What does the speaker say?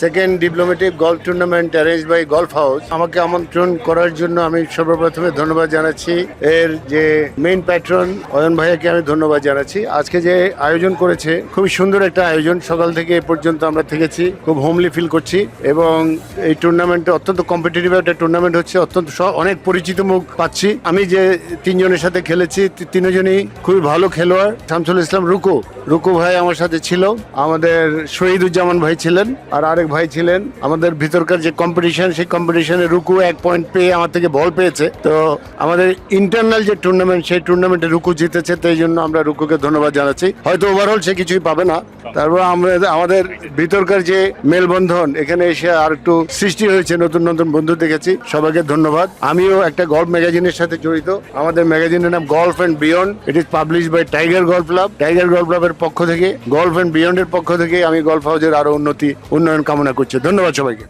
Second diplomatic golf tournament arrange by golf house আমাকে আমন্ত্রণ করার জন্য আমি সর্বপ্রথমে ধন্যবাদ জানাচ্ছি। এর যে মেইন প্যাট্রন অয়ন ভাইয়াকে আমি ধন্যবাদ জানাচ্ছি। আজকে যে আয়োজন করেছে খুবই সুন্দর একটা আয়োজন, সকাল থেকে এ পর্যন্ত আমরা থেকেছি, খুব হোমলি ফিল করছি এবং এই টুর্নামেন্টে অত্যন্ত কম্পিটিটিভ একটা টুর্নামেন্ট হচ্ছে, অত্যন্ত অনেক পরিচিত মুখ পাচ্ছি। আমি যে তিনজনের সাথে খেলেছি তিনজনই খুবই ভালো খেলোয়াড়। শামসুল ইসলাম রুকু ভাই আমার সাথে ছিল, আমাদের শহীদুজ্জামান ভাই ছিলেন, আর আরেক ভাই ছিলেন। আমাদের ভিতরকার যে কম্পিটিশন, সেই কম্পিটিশনে রুকু 1 পয়েন্ট পেয়ে আমার থেকে বল পেয়েছে। তো আমাদের ইন্টারনাল যে টুর্নামেন্ট, সেই টুর্নামেন্টে রুকু জিতেছে, তাই জন্য আমরা রুকুকে ধন্যবাদ জানাচ্ছি। হয়তো ওভারঅল সে কিছুই পাবে না, তারপর আমাদের ভিতরকার যে মেলবন্ধন, এখানে এসে আর একটু সৃষ্টি হয়েছে, নতুন নতুন বন্ধু দেখেছি, সবাইকে ধন্যবাদ। আমিও একটা গল্ফ ম্যাগাজিনের সাথে জড়িত, আমাদের ম্যাগাজিনের নাম golf and beyond. It is publish by tiger golf club. Tiger golf ক্লাবের পক্ষ থেকে, গল্ফ অ্যান্ড বিয়ন্ডের পক্ষ থেকে আমি গল্ফ হাউসের আরো উন্নয়ন কামনা করছি। ধন্যবাদ সবাইকে।